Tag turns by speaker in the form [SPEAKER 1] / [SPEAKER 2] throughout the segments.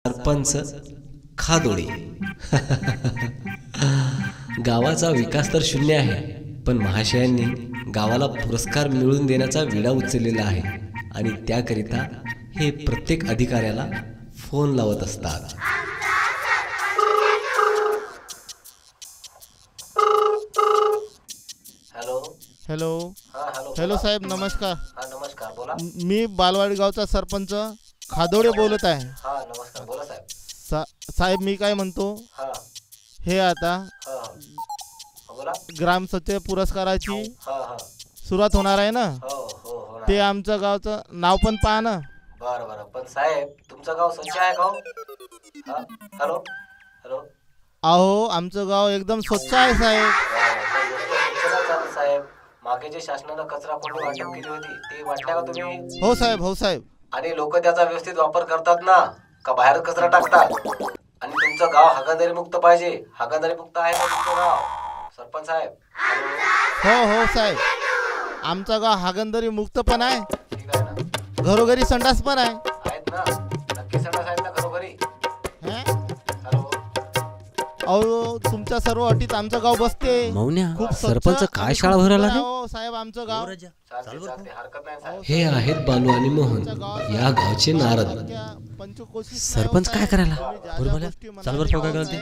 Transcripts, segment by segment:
[SPEAKER 1] सरपंच खादोडे. गावाचा विकास तर शून्य आहे, पण महाशयांनी गावाला पुरस्कार मिळवून देण्याचा विडा उचललेला आहे आणि त्याकरिता हे प्रत्येक अधिकाऱ्याला फोन लावत असतात.
[SPEAKER 2] Hello
[SPEAKER 3] hello.
[SPEAKER 2] हॅलो
[SPEAKER 3] हॅलो साहेब, नमस्कार.
[SPEAKER 2] नमस्कार बोला.
[SPEAKER 3] मी बालवाडी गावचा सरपंच खादोडे बोलत आहे.
[SPEAKER 2] नमस्कार बोला साहेब.
[SPEAKER 3] साहेब मी काय म्हणतो, हे आता
[SPEAKER 2] बोला.
[SPEAKER 3] ग्रामसत्य पुरस्काराची
[SPEAKER 2] हा
[SPEAKER 3] सुरुवात होणार आहे ना,
[SPEAKER 2] हो
[SPEAKER 3] ते आमचं गावचं नाव पण पहा ना.
[SPEAKER 2] बरं पण साहेब तुमचं गाव स्वच्छ आहे का हो? Hello hello.
[SPEAKER 3] अहो आमचं गाव एकदम स्वच्छ आहे साहेब.
[SPEAKER 2] साहेब मागे जे शासनानं कचरा कोंडी वाटप केली होती ते वाटल्या का तुम्ही?
[SPEAKER 3] हो साहेब, हो साहेब.
[SPEAKER 2] आणि लोक त्याचा व्यवस्थित वापर करतात ना, का बाहेर कचरा टाकतात? आणि तुमचं गाव हागणदारी मुक्त पाहिजे. हागणदारी मुक्त आहे का तुमचं गाव सरपंच साहेब?
[SPEAKER 3] हो साहेब, आमचं गाव हागणदारी मुक्त पण आहे,
[SPEAKER 2] ठीक आहे ना.
[SPEAKER 3] घरोघरी संडास पण आहे.
[SPEAKER 2] आहेत ना, नक्की संडास आहेत ना घरोघरी? हॅलो.
[SPEAKER 3] अहो तुमच्या सर्व अटीत आमचं गाव बसते.
[SPEAKER 1] मौन्या,
[SPEAKER 3] खूप
[SPEAKER 1] सरपंच काय शाळा भरायला आहे?
[SPEAKER 3] हो साहेब, आमचं गाव.
[SPEAKER 2] चालते हरकत नाही साहेब.
[SPEAKER 1] हे आहेत बालू आणि मोहन, या गावचे नारद. सरपंच काय करायला? चाल बरं काय करते.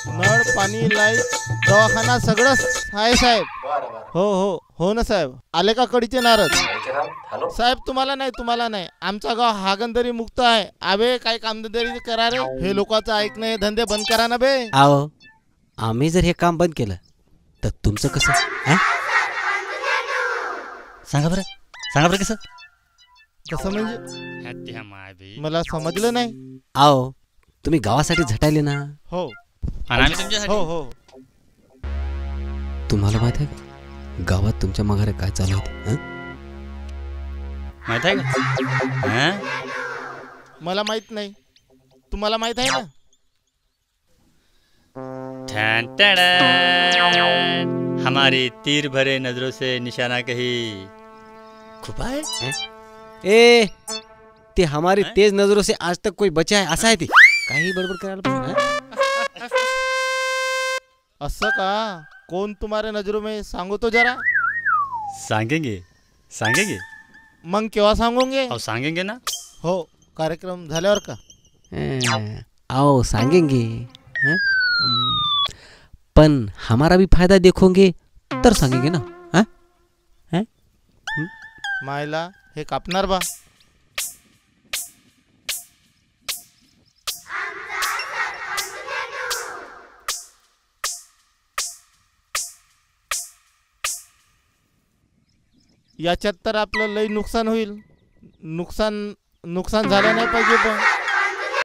[SPEAKER 3] नळ, पाणी, लाईट, दवाखाना सगळंच आहे साहेब.
[SPEAKER 2] बरं
[SPEAKER 3] हो ना साहेब. आले का कडीचे नारद?
[SPEAKER 2] हॅलो
[SPEAKER 3] साहेब तुम्हाला नाही, आमचा गाव हागणदारी मुक्त आहे. आबे काय कामधंदे करा रे, हे लोकांचं ऐकणं, हे धंदे बंद करा ना बे.
[SPEAKER 1] आओ, आम्ही जर हे काम बंद केलं तर तुमचं कसं? सांगा बरं
[SPEAKER 3] कसं म्हणजे? मला समजलं नाही.
[SPEAKER 1] आओ, तुम्ही गावासाठी झटायले ना.
[SPEAKER 3] हो हो.
[SPEAKER 1] तुम्हाला माहित आहे का गावात तुमच्या माघारे काय चालू होते?
[SPEAKER 4] माहित आहे का?
[SPEAKER 3] मला माहित नाही, तुम्हाला माहित आहे ना.
[SPEAKER 4] हमारी तीर भरे नजरों से निशाना कहीं खुपा है.
[SPEAKER 1] ए, ते हमारी तेज नजरों से आज तक कोई बचा है, असं आहे ते. काही बडबड करायला पाहिजे.
[SPEAKER 3] असं का? कोण तुम्हारे नजरों में, सांगो तो जरा.
[SPEAKER 4] सांगेंगे
[SPEAKER 3] मग केव्हा सांगोगे?
[SPEAKER 4] और सांगेंगे ना.
[SPEAKER 3] हो, कार्यक्रम झाल्यावर का?
[SPEAKER 1] आओ सांगेंगे, पण हमारा भी फायदा देखोगे तर सांगेंगे ना.
[SPEAKER 3] मायला हे कापणार बा. याच्यात तर आपलं लई नुकसान होईल. नुकसान झालं नाही पाहिजे पण.